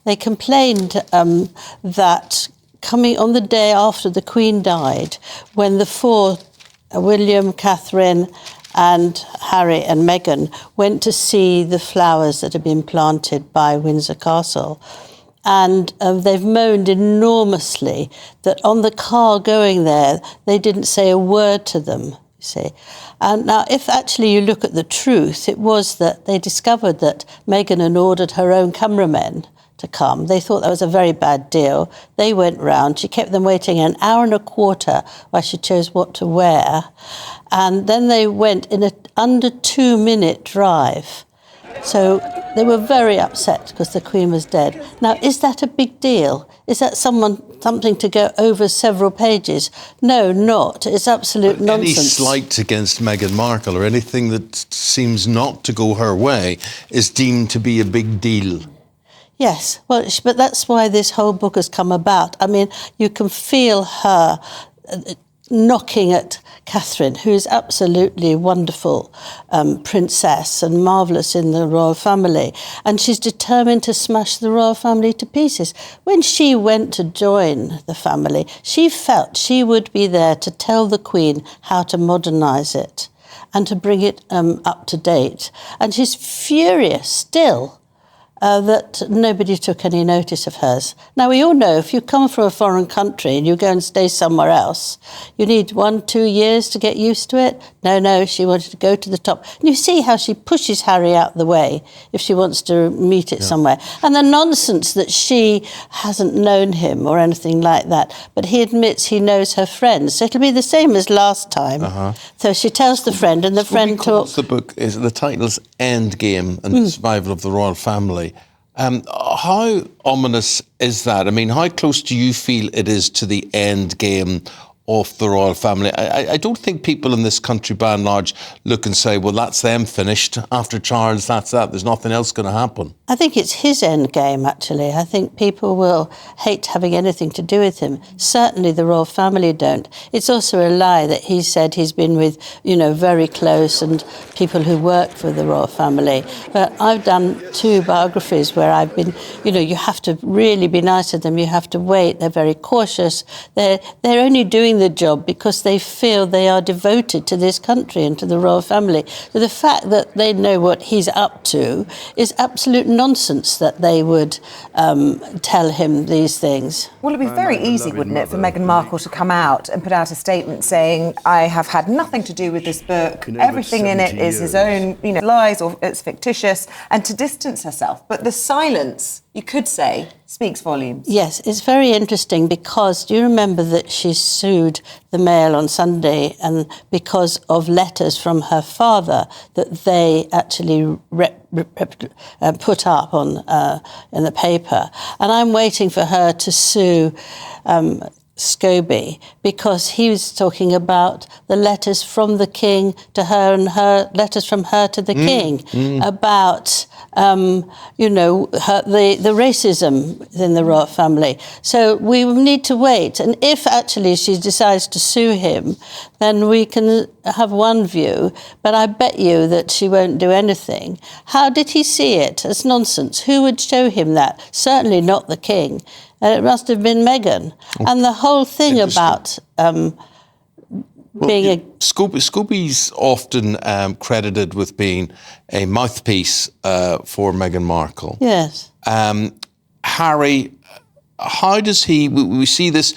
they complained that coming on the day after the Queen died, when the four, William, Catherine and Harry and Meghan, went to see the flowers that had been planted by Windsor Castle. And they've moaned enormously that on the car going there, they didn't say a word to them, you see. And now, if actually you look at the truth, it was that they discovered that Meghan had ordered her own cameramen to come. They thought that was a very bad deal. They went round. She kept them waiting an hour and a quarter while she chose what to wear. And then they went in a under 2-minute drive. So they were very upset because the Queen was dead. Now, is that a big deal? Is that something to go over several pages? No, not. It's absolute nonsense. Any slight against Meghan Markle or anything that seems not to go her way is deemed to be a big deal. Yes, well, but that's why this whole book has come about. I mean, you can feel her knocking at Catherine, who is absolutely wonderful princess and marvellous in the royal family. And she's determined to smash the royal family to pieces. When she went to join the family, she felt she would be there to tell the Queen how to modernise it and to bring it up to date. And she's furious still that nobody took any notice of hers. Now, we all know if you come from a foreign country and you go and stay somewhere else, you need 1-2 years to get used to it. No, she wanted to go to the top. And you see how she pushes Harry out the way if she wants to meet it somewhere. And the nonsense that she hasn't known him or anything like that, but he admits he knows her friends. So it'll be the same as last time. So she tells the friend, and the friend talks. The book is the title's Endgame and the Survival of the Royal Family. How ominous is that? I mean, how close do you feel it is to the end game of the royal family? I don't think people in this country, by and large, look and say, well, that's them finished. After Charles, that's that. There's nothing else going to happen. I think it's his end game, actually. I think people will hate having anything to do with him. Certainly the royal family don't. It's also a lie that he said he's been with, very close and people who work for the royal family. But I've done 2 biographies where I've been, you have to really be nice to them. You have to wait. They're very cautious. They're only doing the job because they feel they are devoted to this country and to the royal family. So the fact that they know what he's up to is absolute nonsense that they would tell him these things. Well, it'd be very easy, wouldn't it, for Meghan Markle to come out and put out a statement saying, I have had nothing to do with this book, everything in it is his own, lies or it's fictitious, and to distance herself. But the silence, you could say, speaks volumes. Yes, it's very interesting because do you remember that she sued the Mail on Sunday and because of letters from her father that they actually put up on in the paper. And I'm waiting for her to sue Scobie because he was talking about the letters from the king to her and her letters from her to the king about the racism in the royal family. So we need to wait, and if actually she decides to sue him, then we can have one view, but I bet you that she won't do anything. How did he see it? As nonsense. Who would show him that? Certainly not the king. It must have been Meghan. And the whole thing about being Scobie's often credited with being a mouthpiece for Meghan Markle. Yes. Harry, how does he... We see this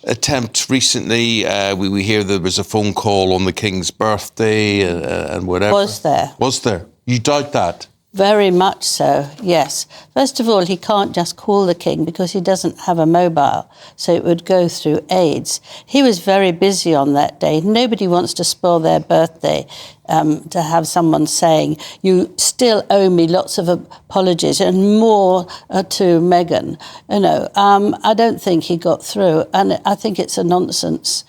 attempt recently. We hear there was a phone call on the King's birthday and whatever. Was there? Was there? You doubt that? Very much so, yes. First of all, he can't just call the king because he doesn't have a mobile, so it would go through aides. He was very busy on that day. Nobody wants to spoil their birthday to have someone saying, you still owe me lots of apologies and more to Meghan. I don't think he got through, and I think it's a nonsense.